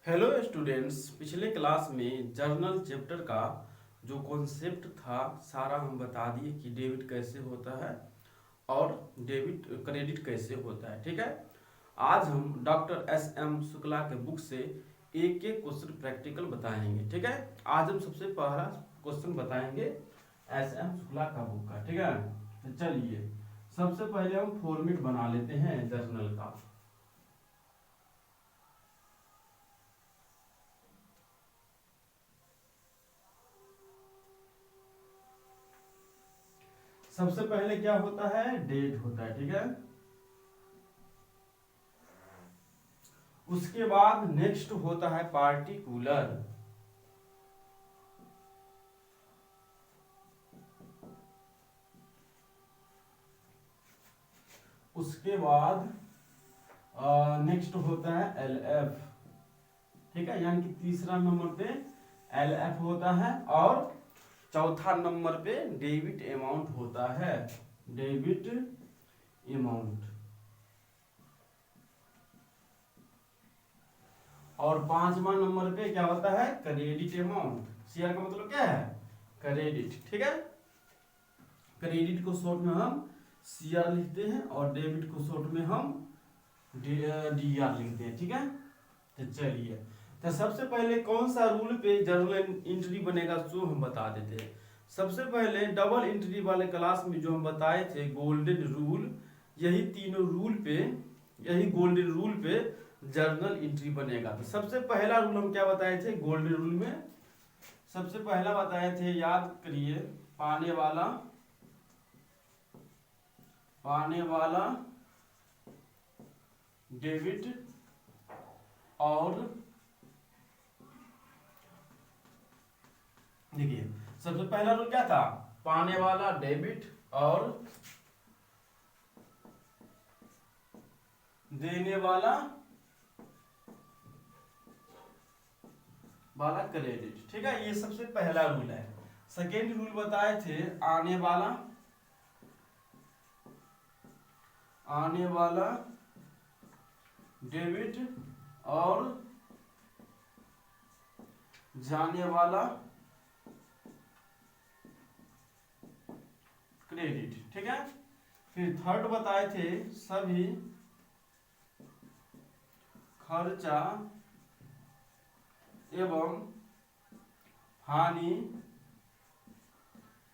Hello students, पिछले class में journal chapter का जो कॉन्सेप्ट था सारा हम बता दिए कि डेबिट कैसे होता है और डेबिट क्रेडिट कैसे होता है। ठीक है, आज हम डॉक्टर एस एम शुक्ला के बुक से एक एक क्वेश्चन प्रैक्टिकल बताएंगे। ठीक है, आज हम सबसे पहला क्वेश्चन बताएंगे एस एम शुक्ला का बुक का। ठीक है, तो चलिए सबसे पहले हम फॉर्मेट बना लेते हैं जर्नल का। सबसे पहले क्या होता है, डेट होता है। ठीक है, उसके बाद नेक्स्ट होता है पार्टिकुलर। उसके बाद नेक्स्ट होता है एल एफ। ठीक है, यानी कि तीसरा नंबर पे एल एफ होता है और चौथा नंबर पे डेबिट अमाउंट होता है, डेबिट अमाउंट। और पांचवा नंबर पे क्या होता है, क्रेडिट अमाउंट। सीआर का मतलब क्या है, क्रेडिट। ठीक है, क्रेडिट को शॉर्ट में हम सीआर लिखते हैं और डेबिट को शॉर्ट में हम डीआर लिखते हैं। ठीक है, तो चलिए, तो सबसे पहले कौन सा रूल पे जर्नल एंट्री बनेगा जो हम बता देते हैं। सबसे पहले डबल एंट्री वाले क्लास में जो हम बताए थे गोल्डन रूल, यही तीनों रूल पे, यही गोल्डन रूल पे जर्नल एंट्री बनेगा। तो सबसे पहला रूल हम क्या बताए थे गोल्डन रूल में, सबसे पहला बताए थे, याद करिए, पाने वाला डेबिट और देखिए सबसे पहला रूल क्या था, पाने वाला डेबिट और देने वाला क्रेडिट। ठीक है, ये सबसे पहला रूल है। सेकेंड रूल बताए थे आने वाला डेबिट और जाने वाला क्रेडिट। ठीक है, फिर थर्ड बताए थे सभी खर्चा एवं हानि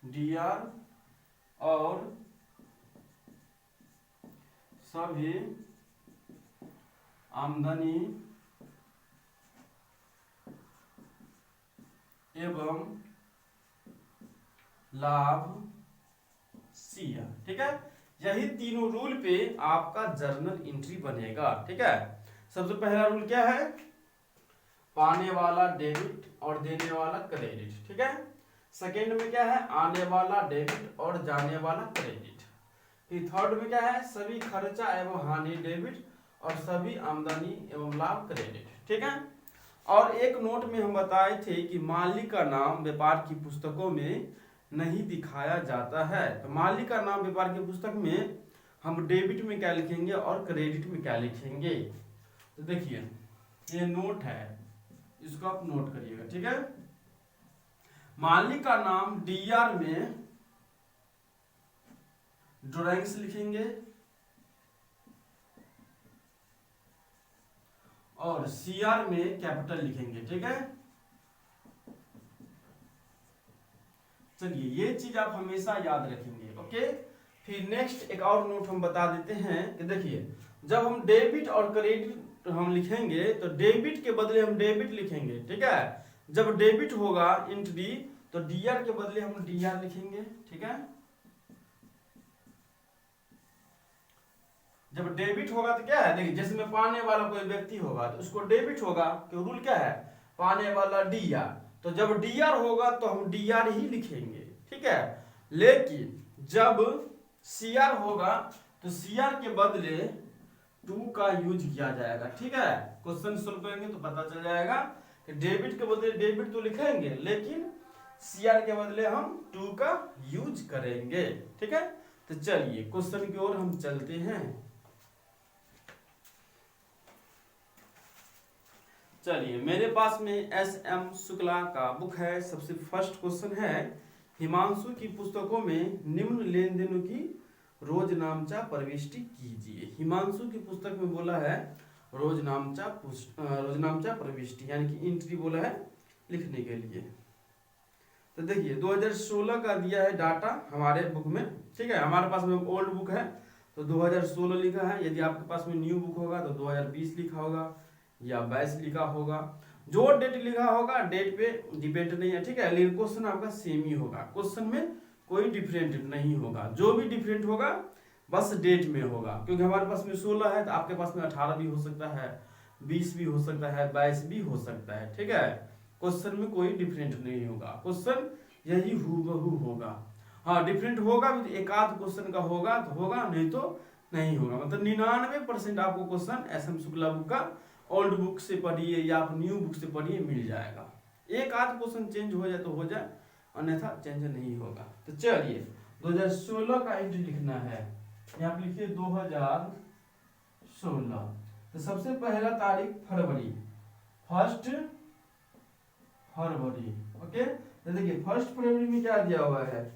डीआर और सभी आमदनी एवं लाभ सीआर। ठीक है, यही तीनों रूल पे आपका जर्नल एंट्री बनेगा। ठीक है, सबसे पहला रूल क्या है, पाने वाला डेबिट और देने वाला क्रेडिट। ठीक है, सेकेंड में क्या है, आने वाला डेबिट और जाने वाला क्रेडिट। फिर थर्ड में क्या है, सभी खर्चा एवं हानि डेबिट और सभी आमदनी एवं लाभ क्रेडिट। ठीक है, और एक नोट में हम बताए थे कि मालिक का नाम व्यापार की पुस्तकों में नहीं दिखाया जाता है। तो मालिक का नाम व्यापार की पुस्तक में हम डेबिट में क्या लिखेंगे और क्रेडिट में क्या लिखेंगे। तो देखिए ये नोट है, इसको आप नोट करिएगा। ठीक है, मालिक का नाम डीआर में ड्राइंग्स लिखेंगे और सीआर में कैपिटल लिखेंगे। ठीक है, चलिए ये चीज आप हमेशा याद रखेंगे। ओके, फिर नेक्स्ट एक और नोट हम बता देते हैं कि देखिए जब हम डेबिट और क्रेडिट हम लिखेंगे तो डेबिट के बदले हम डेबिट लिखेंगे। ठीक है, जब डेबिट होगा एंट्री तो डीआर के बदले हम डीआर लिखेंगे। ठीक है, जब डेबिट होगा तो क्या है, देखिए जैसे में पाने वाला कोई व्यक्ति होगा तो उसको डेबिट होगा, तो रूल क्या है, पाने वाला डीआर। तो जब डीआर होगा तो हम डीआर ही लिखेंगे। ठीक है, लेकिन जब सीआर होगा तो सीआर के बदले टू का यूज किया जाएगा। ठीक है, क्वेश्चन सोल्व करेंगे तो पता चल जाएगा कि डेबिट के बदले डेबिट तो लिखेंगे लेकिन सीआर के बदले हम टू का यूज करेंगे। ठीक है, तो चलिए क्वेश्चन की ओर हम चलते हैं। चलिए मेरे पास में एस एम शुक्ला का बुक है। सबसे फर्स्ट क्वेश्चन है, हिमांशु की पुस्तकों में निम्न लेन देनों की रोजनामचा प्रविष्टि कीजिए। हिमांशु की पुस्तक में बोला है रोजनामचा प्रविष्टि यानी कि एंट्री बोला है लिखने के लिए। तो देखिए 2016 का दिया है डाटा हमारे बुक में, ठीक है। हमारे पास में ओल्ड बुक है तो 2016 लिखा है। यदि आपके पास में न्यू बुक होगा तो 2020 लिखा होगा या 22 लिखा होगा। जो डेट लिखा होगा डेट पे डिपेंड नहीं है, ठीक है। लेकिन क्वेश्चन आपका सेम ही होगा, क्वेश्चन में कोई डिफरेंट नहीं होगा। जो भी डिफरेंट होगा बस डेट में होगा, क्योंकि हमारे पास में 16 है तो आपके पास में 18 भी हो सकता है, 20 भी हो सकता है, 22 भी हो सकता है, ठीक है। क्वेश्चन में कोई डिफरेंट नहीं होगा, क्वेश्चन यही हूबहू होगा। हाँ डिफरेंट होगा भी, एक आध क्वेश्चन का होगा तो होगा, नहीं तो नहीं होगा। मतलब 99% आपको question S M Shukla book का ओल्ड बुक से पढ़िए या आप न्यू बुक से पढ़िए मिल जाएगा। एक आध क्वेश्चन चेंज हो जाए तो हो जाए, अन्यथा चेंज नहीं होगा। तो चलिए 2016 का एंट्री लिखना है, यहाँ पे लिखिए 2016। तो सबसे पहला तारीख फरवरी, 1 फरवरी, ओके। तो देखिए 1 फरवरी में क्या दिया हुआ है,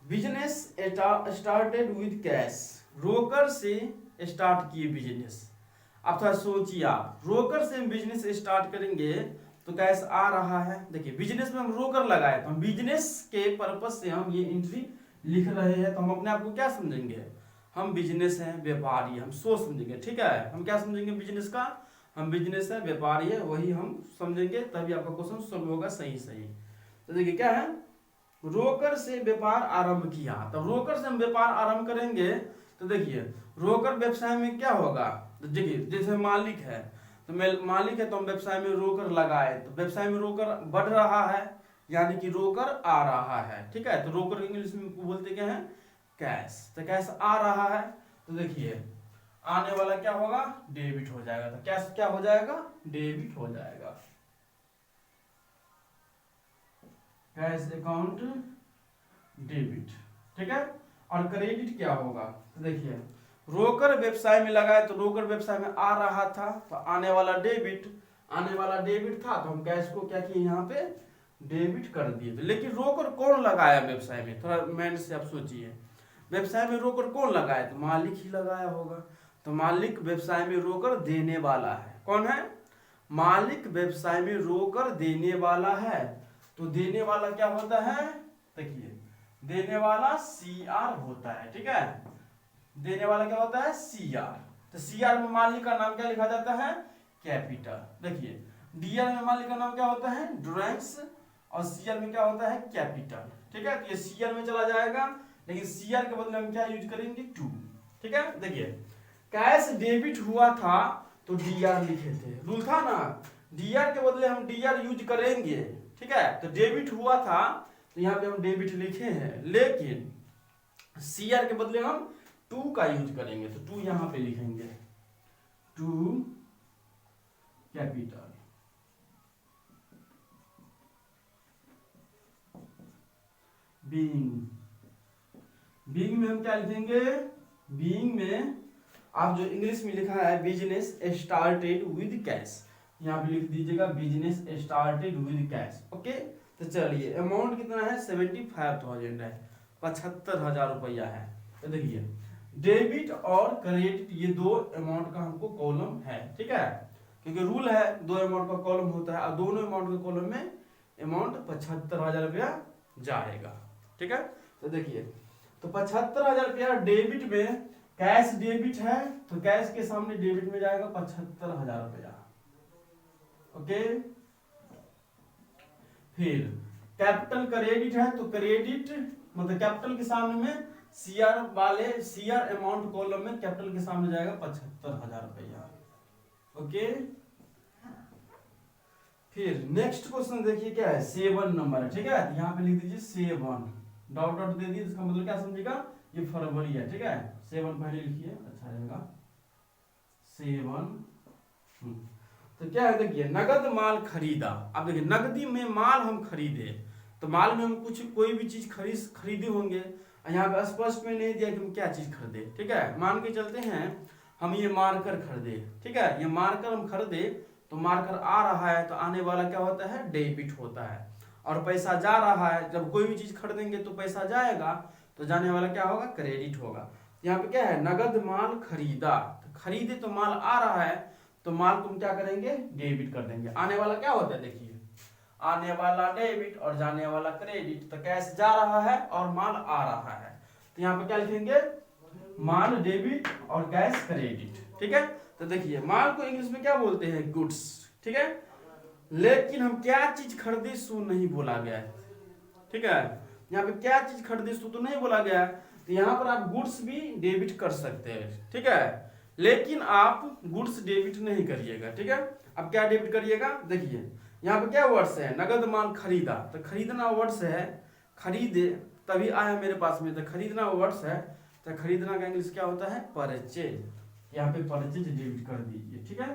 बिजनेस स्टार्टेड विद कैश, रोकर से स्टार्ट किए बिजनेस। अब थोड़ा सोचिए, आप रोकर से हम बिजनेस स्टार्ट करेंगे तो कैश आ रहा है। देखिए बिजनेस में हम रोकर लगाए तो हम बिजनेस के पर्पज से हम ये एंट्री लिख रहे हैं, तो हम अपने आप को क्या समझेंगे, हम बिजनेस हैं, व्यापारी, हम सोच समझेंगे, ठीक है। हम क्या समझेंगे बिजनेस का, हम बिजनेस है, व्यापारी है, वही हम समझेंगे, तभी आपका क्वेश्चन सॉल्व होगा सही सही। तो देखिए क्या है, रोकर से व्यापार आरंभ किया। तब रोकर से हम व्यापार आरंभ करेंगे तो देखिए रोकर व्यवसाय में क्या होगा, तो देखिए जैसे मालिक है तो मालिक है तो हम व्यवसाय में रोकर लगाए, तो व्यवसाय में रोकर बढ़ रहा है यानी कि रोकर आ रहा है, ठीक है। तो रोकर इंग्लिश में बोलते क्या है, कैश। तो कैश आ रहा है तो देखिए आने वाला क्या होगा, डेबिट हो जाएगा। तो कैश क्या हो जाएगा, डेबिट हो जाएगा। कैश अकाउंट डेबिट, ठीक है। और क्रेडिट क्या होगा, तो देखिए रोकर व्यवसाय में लगाए तो रोकर व्यवसाय में आ रहा था तो आने वाला डेबिट था, तो हम कैश को क्या किए यहाँ पे डेबिट कर दिए। लेकिन रोकर कौन लगाया व्यवसाय में, थोड़ा माइंड से आप सोचिए, व्यवसाय में रोकर कौन लगाया, तो मालिक ही लगाया होगा। तो मालिक व्यवसाय में रोकर देने वाला है, कौन है, मालिक व्यवसाय में रोकर देने वाला है। तो देने वाला क्या होता है, देखिए देने वाला CR होता है, ठीक है। देने वाला क्या होता है, CR। तो CR में मालिक का नाम क्या लिखा जाता है, कैपिटल। देखिए DR में मालिक का नाम क्या होता है, ड्राइंग्स, और CR में क्या होता है, कैपिटल, ठीक है। तो ये CR में चला जाएगा, लेकिन CR के बदले हम क्या यूज करेंगे, 2, ठीक है। देखिए कैश डेबिट हुआ था तो DR लिखे थे, रूल था ना, DR के बदले हम DR यूज करेंगे, ठीक है। तो डेबिट हुआ था तो यहाँ पे हम डेबिट लिखे हैं, लेकिन CR के बदले हम 2 का यूज करेंगे, तो 2 यहाँ पे लिखेंगे, 2 कैपिटल। बीइंग में हम क्या लिखेंगे, बीइंग में आप जो इंग्लिश में लिखा है बिजनेस स्टार्टेड विद कैश, यहाँ पे लिख दीजिएगा business started with cash, okay. तो चलिए अमाउंट कितना है, 75,000 है, 75,000 रुपया है। तो देखिए डेबिट और क्रेडिट ये 2 अमाउंट का हमको कॉलम है, ठीक है, क्योंकि रूल है 2 अमाउंट का कॉलम होता है, और दोनों अमाउंट के कॉलम में अमाउंट 75,000 रुपया जाएगा, ठीक है। तो देखिए तो 75,000 रुपया डेबिट में, कैश डेबिट है तो कैश के सामने डेबिट में जाएगा 75,000 रुपया, ओके। फिर कैपिटल क्रेडिट है तो क्रेडिट मतलब कैपिटल के सामने में CR अमाउंट कॉलम में कैपिटल के सामने जाएगा 75,000 रुपया, ओके। फिर नेक्स्ट क्वेश्चन देखिए क्या है, 7 नंबर है, ठीक है। यहाँ पे लिख दीजिए 7, डॉट डॉट दे दिए, इसका मतलब क्या समझिएगा, ये फरवरी है, ठीक है। 7 पहले लिखिए, अच्छा रहेगा 7। तो क्या है, देखिए नगद माल खरीदा। अब देखिए नगदी में माल हम खरीदे, तो माल में हम कोई भी चीज खरीदे होंगे, यहाँ पे स्पष्ट में नहीं दिया कि हम क्या चीज खरीदे, ठीक है। मान के चलते हैं हम ये मार्कर खरीदे, ठीक है, ये मार्कर हम खरीदे तो मार्कर आ रहा है तो आने वाला क्या होता है, डेबिट होता है। और पैसा जा रहा है, जब कोई भी चीज खरीदेंगे तो पैसा जाएगा तो जाने वाला क्या होगा, क्रेडिट होगा। यहाँ पे क्या है, नगद माल खरीदा, तो खरीदे तो माल आ रहा है तो माल तुम क्या करेंगे, डेबिट कर देंगे। आने वाला क्या होता है, देखिए आने वाला डेबिट और जाने वाला क्रेडिट, तो कैश जा रहा है और माल आ रहा है, तो यहाँ पे क्या लिखेंगे, माल डेबिट और कैश क्रेडिट, ठीक है। तो देखिए माल को इंग्लिश में क्या बोलते हैं, गुड्स, ठीक है। लेकिन हम क्या चीज खरीदे सो नहीं बोला गया है, ठीक है, यहाँ पे क्या चीज खरीदे सो तो नहीं बोला गया है, तो यहाँ पर आप गुड्स भी डेबिट कर सकते हैं, ठीक है, लेकिन आप गुड्स डेबिट नहीं करिएगा, ठीक है। अब क्या डेबिट करिएगा, देखिए यहाँ पे क्या वर्ड्स है, नगद माल खरीदा, तो खरीदना वर्ड्स है, खरीदे तभी आया मेरे पास में, तो खरीदना वर्ड्स है, तो खरीदना का इंग्लिश क्या होता है, परचेज, यहाँ पे परचेज डेबिट कर दीजिए, ठीक है।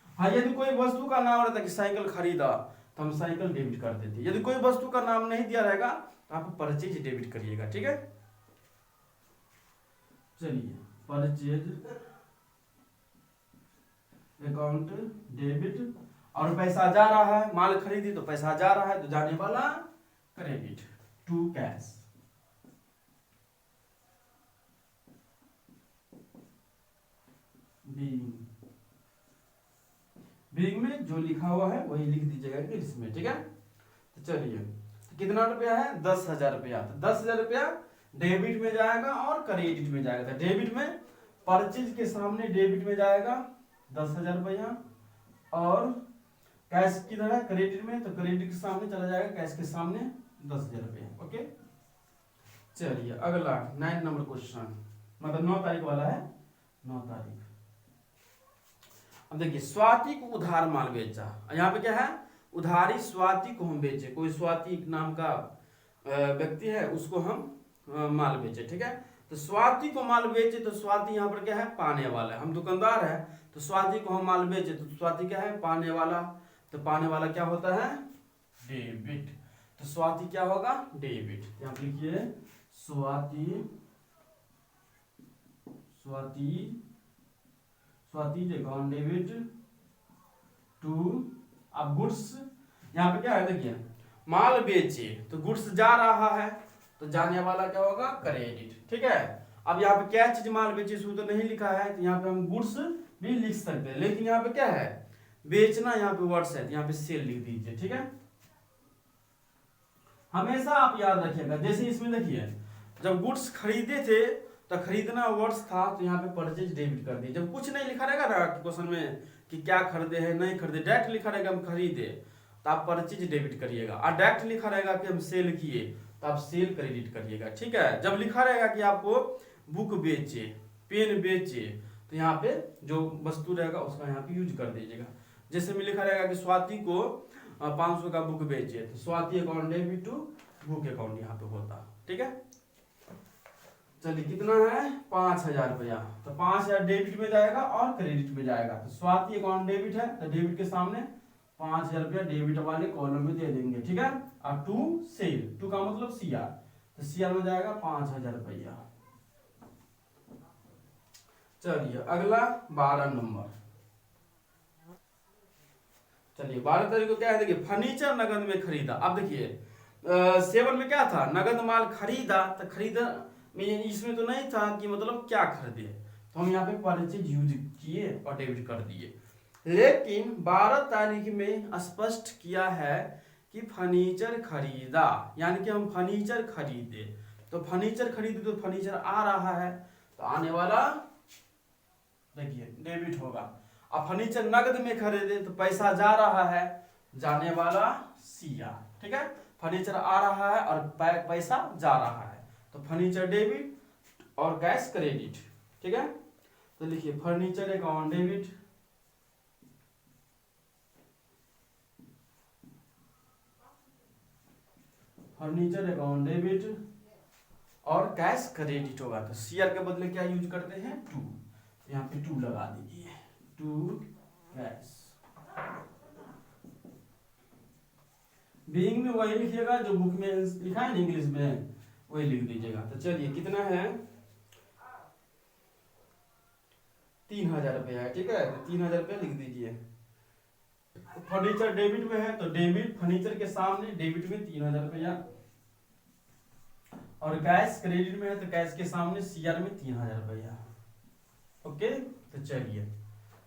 हाँ, यदि कोई वस्तु का नाम रहता कि साइकिल खरीदा तो हम साइकिल डेबिट कर देते, यदि कोई वस्तु का नाम नहीं दिया रहेगा तो आप परचेज डेबिट करिएगा, ठीक है। चलिए परचेज अकाउंट डेबिट, और पैसा जा रहा है, माल खरीदी तो पैसा जा रहा है तो जाने वाला क्रेडिट, टू कैश। बीइंग में जो लिखा हुआ है वही लिख दीजिएगा इंग्लिश में, ठीक है। तो चलिए कितना रुपया है, 10,000 रुपया, तो 10,000 रुपया डेबिट में जाएगा और क्रेडिट में जाएगा। तो डेबिट में परचेज के सामने डेबिट में जाएगा 10,000 रुपया, और कैश किधर है, क्रेडिट में, तो क्रेडिट के सामने चला जाएगा कैश के सामने 10,000 रुपया, ओके। चलिए अगला 9 नंबर क्वेश्चन, मतलब 9 तारीख वाला है, 9 तारीख। अब देखिए स्वाति को उधार माल बेचा, यहाँ पे क्या है, उधारी स्वाति को हम बेचे, कोई स्वाति नाम का व्यक्ति है उसको हम माल बेचे, ठीक है। तो स्वाति को माल बेचे तो स्वाति यहाँ पर क्या है, पाने वाला है, हम दुकानदार है तो स्वाति को हम माल बेचे तो स्वाति क्या है, पाने वाला, तो पाने वाला क्या होता है, डेबिट, तो स्वाति क्या होगा, डेबिट। यहाँ पे लिखिए Swati, Swati Swati account debit to, अब गुड्स, यहाँ पे क्या है, देखिए माल बेचे तो गुड्स जा रहा है तो जाने वाला क्या होगा, क्रेडिट, ठीक है। अब यहाँ पे क्या चीज माल बेचे सो तो नहीं लिखा है, तो यहाँ पे हम गुड्स भी लिख सकते हैं, लेकिन यहाँ पे क्या है, बेचना यहाँ पे वर्ड्स है, तो यहाँ पे सेल लिख दीजिए, ठीक है। हमेशा आप याद रखिएगा, जैसे इसमें देखिए जब गुड्स खरीदे थे तो खरीदना वर्ड्स था तो यहाँ पे परचेज डेबिट कर दिए। जब कुछ नहीं लिखा रहेगा ना क्वेश्चन में कि क्या खरीदे हैं नहीं खरीदे, डायरेक्ट लिखा रहेगा हम खरीदे तो आप परचेज डेबिट करिएगा, और डायरेक्ट लिखा रहेगा कि हम सेल किए तो आप सेल क्रेडिट करिएगा, ठीक है। जब लिखा रहेगा कि आपको बुक बेचे, पेन बेचे, तो यहाँ पे जो वस्तु रहेगा उसका यहाँ पे यूज कर दीजिएगा। जैसे में लिखा रहेगा कि स्वाति को 500 का बुक बेचे तो Swati account debit to book account यहाँ पे होता, ठीक है। चलिए कितना है, 5,000 रुपया, तो 5,000 डेबिट में जाएगा और क्रेडिट में जाएगा, तो स्वाति अकाउंट डेबिट है तो डेबिट के सामने 5,000 रुपया डेबिट वाले कॉलम में दे देंगे, ठीक है। और टू सेल, टू का मतलब सीआर, तो सीआर में जाएगा 5,000 रुपया। चलिए अगला 12 नंबर, चलिए 12 तारीख को क्या है, देखिए फर्नीचर नगद में खरीदा। अब देखिए 7 में क्या था, नगद माल खरीदा, तो खरीदा इसमें तो नहीं था कि मतलब क्या खरीदे, तो हम यहाँ पे परचेज यूज किए और डेबिट कर दिए। लेकिन 12 तारीख में स्पष्ट किया है कि फर्नीचर खरीदा, यानी कि हम फर्नीचर खरीदे, तो फर्नीचर खरीदे तो फर्नीचर आ रहा है तो आने वाला देखिए डेबिट होगा। अब फर्नीचर नगद में खरीदे तो पैसा जा रहा है, जाने वाला सीआर, ठीक है। फर्नीचर आ रहा है और पैसा जा रहा है तो फर्नीचर डेबिट और कैश क्रेडिट, ठीक है। तो लिखिए furniture account debit, furniture account debit और कैश क्रेडिट होगा, तो सीआर के बदले क्या यूज करते हैं, टू, यहाँ पे टू लगा दीजिए, टू कैश। बीइंग में वही लिखिएगा जो बुक में लिखा है ना इंग्लिश में, वही लिख दीजिएगा। तो चलिए कितना है, 3000 रुपया है, ठीक है, तो 3000 रुपया लिख दीजिए। फर्नीचर डेबिट में है तो डेबिट फर्नीचर के सामने डेबिट में 3000 रुपया, और कैश क्रेडिट में है तो कैश के सामने सीआर में 3000 रुपया। ओके, तो चलिए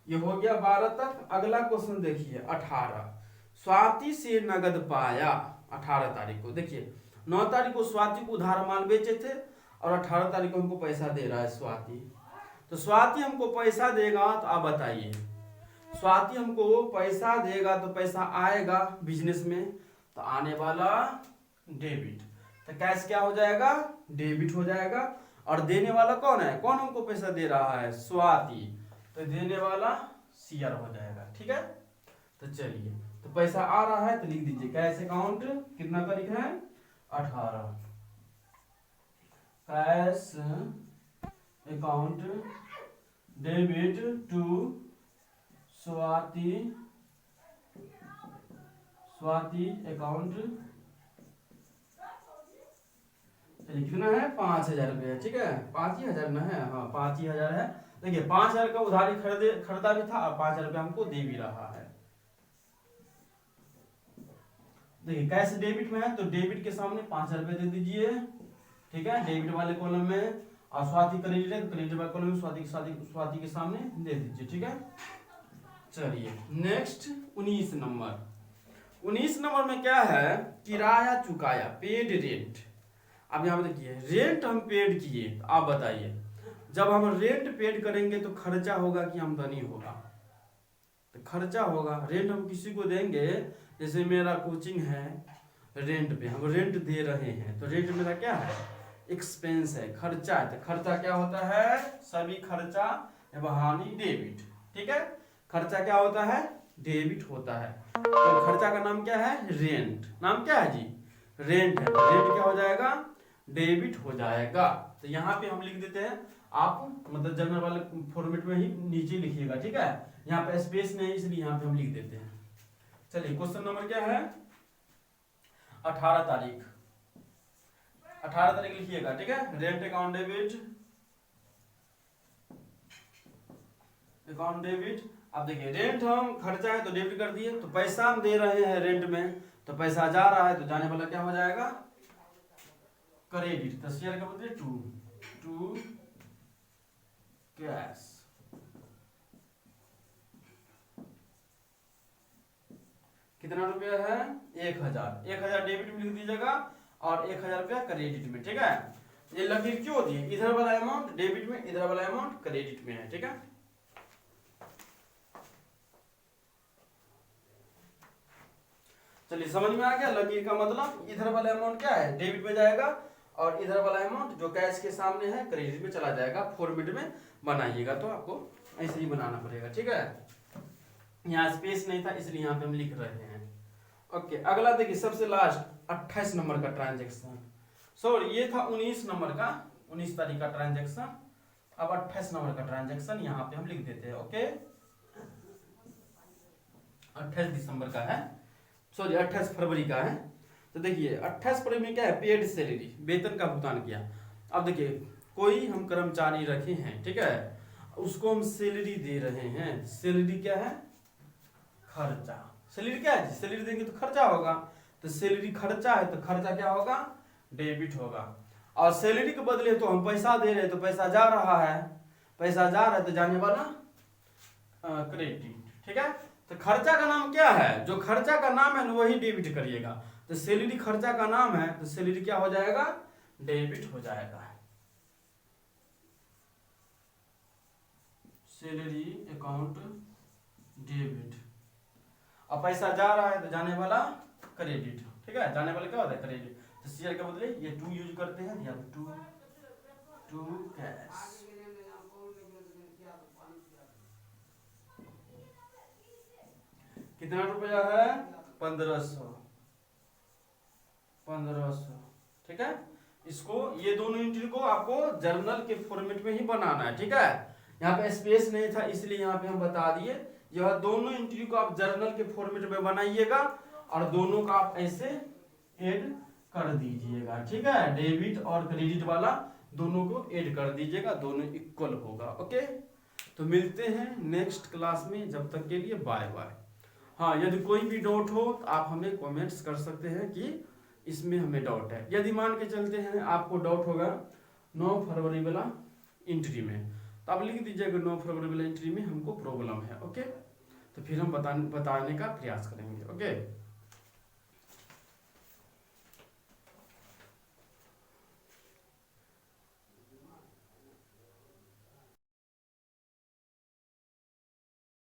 ये हो गया 12 तक। अगला क्वेश्चन देखिए 18। स्वाति से नगद पाया 18 तारीख को। देखिए 9 तारीख को स्वाति को उधार माल बेचे थे और 18 तारीख को हमको पैसा दे रहा है स्वाति। तो स्वाति हमको पैसा देगा तो आप बताइए, स्वाति हमको पैसा देगा तो पैसा आएगा बिजनेस में, तो आने वाला डेबिट, तो कैश क्या हो जाएगा, डेबिट हो जाएगा। और देने वाला कौन है, कौन हमको पैसा दे रहा है, स्वाति, तो देने वाला सीआर हो जाएगा। ठीक है, तो चलिए, तो पैसा आ रहा है तो लिख दीजिए कैश अकाउंट कितना तारीख है, 18। Cash account debit to Swati account, कितना है, 5000 रुपया। ठीक है, 5000 ना है, हाँ 5000 है। देखिए 5000 का उधारी खरीदा भी था और 5000 रुपया हमको दे भी रहा है। देखिए कैश डेबिट में है तो डेबिट के सामने 5000 रुपया दे दीजिए। ठीक है, डेबिट वाले कॉलम में, और स्वाति क्रेडिट है तो क्रेडिट वाले कॉलम में स्वाति के सामने दे दीजिए। ठीक है, चलिए नेक्स्ट 19 नंबर। 19 नंबर में क्या है, किराया चुकाया, पेड रेंट। अब यहाँ पे देखिए रेंट हम पेड किए, तो आप बताइए जब हम रेंट पेड करेंगे तो खर्चा होगा कि आमदनी होगा, तो खर्चा होगा। रेंट हम किसी को देंगे, जैसे मेरा कोचिंग है रेंट पे, हम रेंट दे रहे हैं, तो रेंट मेरा क्या है, एक्सपेंस है, खर्चा है। तो खर्चा क्या होता है, सभी खर्चा हानि डेबिट। ठीक है, खर्चा क्या होता है, डेबिट होता है। तो खर्चा का नाम क्या है, रेंट। नाम क्या है जी, रेंट है। रेंट क्या हो जाएगा, डेबिट हो जाएगा। तो यहाँ पे हम लिख देते हैं, आप मतलब जनरल वाले फॉर्मेट में ही नीचे लिखिएगा। ठीक है, यहाँ पे स्पेस नहीं इसलिए यहाँ पे हम लिख देते हैं। चलिए क्वेश्चन नंबर क्या है, 18 तारीख, 18 तारीख लिखिएगा। ठीक है, रेंट अकाउंट डेबिट। अब देखिए रेंट हम खर्चा है तो डेबिट कर दिए, तो पैसा हम दे रहे हैं रेंट में, तो पैसा जा रहा है तो जाने वाला क्या हो जाएगा, क्रेडिट। तो शेयर का मतलब टू कैश। कितना रुपया है, 1000 डेबिट में लिख दीजिएगा और 1000 रुपया क्रेडिट में। ठीक है, ये लकीर क्यों दी, इधर वाला अमाउंट डेबिट में, इधर वाला अमाउंट क्रेडिट में है। ठीक है, चलिए समझ में आ गया। लकीर का मतलब इधर वाला अमाउंट क्या है, डेबिट में जाएगा, और इधर वाला अमाउंट जो कैश के सामने है क्रेडिट में चला जाएगा। फॉर्मेट में बनाइएगा तो आपको ऐसे ही बनाना पड़ेगा। ठीक है, यहाँ स्पेस नहीं था इसलिए यहाँ पे हम लिख रहे हैं। ओके, अगला देखिए सबसे लास्ट 28 नंबर का ट्रांजेक्शन। सॉरी ये था 19 नंबर का, 19 तारीख का ट्रांजेक्शन। अब 28 नंबर का ट्रांजेक्शन यहाँ पे हम लिख देते हैं। ओके, 28 दिसंबर का है, सॉरी 28 फरवरी का है। तो देखिए 28 फरवरी में क्या है, पेड सैलरी, वेतन का भुगतान किया। अब देखिए कोई हम कर्मचारी रखे हैं, ठीक है, उसको हम सैलरी दे रहे हैं। सैलरी क्या है, खर्चा। सैलरी क्या है, सैलरी देंगे तो खर्चा होगा, तो सैलरी खर्चा है तो खर्चा क्या होगा, डेबिट होगा। और सैलरी के बदले तो हम पैसा दे रहे हैं तो पैसा जा रहा है, पैसा जा रहा है तो जाने वाला क्रेडिट। ठीक है, तो खर्चा का नाम क्या है, जो खर्चा का नाम है ना वही डेबिट करिएगा। तो सैलरी खर्चा का नाम है तो सैलरी क्या हो जाएगा, डेबिट हो जाएगा। Salary account debit. अब पैसा जा रहा है तो जाने वाला क्रेडिट। ठीक है, जाने वाला क्या होता है, क्रेडिट। तो शेयर के बदले ये टू यूज करते हैं, या टू कैश। कितना रुपया है, 1500। ठीक है, इसको ये दोनों एंट्री को आपको जर्नल के फॉर्मेट में ही बनाना है। ठीक है, यहाँ पे स्पेस नहीं था इसलिए यहाँ पे हम बता दिए। यह दोनों एंट्री को आप जर्नल के फॉर्मेट में बनाइएगा और दोनों का आप ऐसे ऐड कर दीजिएगा। ठीक है, डेबिट और क्रेडिट वाला दोनों को ऐड कर दीजिएगा, दोनों इक्वल होगा। ओके, तो मिलते हैं नेक्स्ट क्लास में, जब तक के लिए बाय बाय। हाँ, यदि कोई भी डाउट हो तो आप हमें कमेंट्स कर सकते हैं कि इसमें हमें डाउट है। यदि मान के चलते हैं आपको डाउट होगा 9 फरवरी वाला एंट्री में, तो आप लिख दीजिएगा 9 फरवरी वाला एंट्री में हमको प्रॉब्लम है। ओके, तो फिर हम बताने का प्रयास करेंगे। ओके।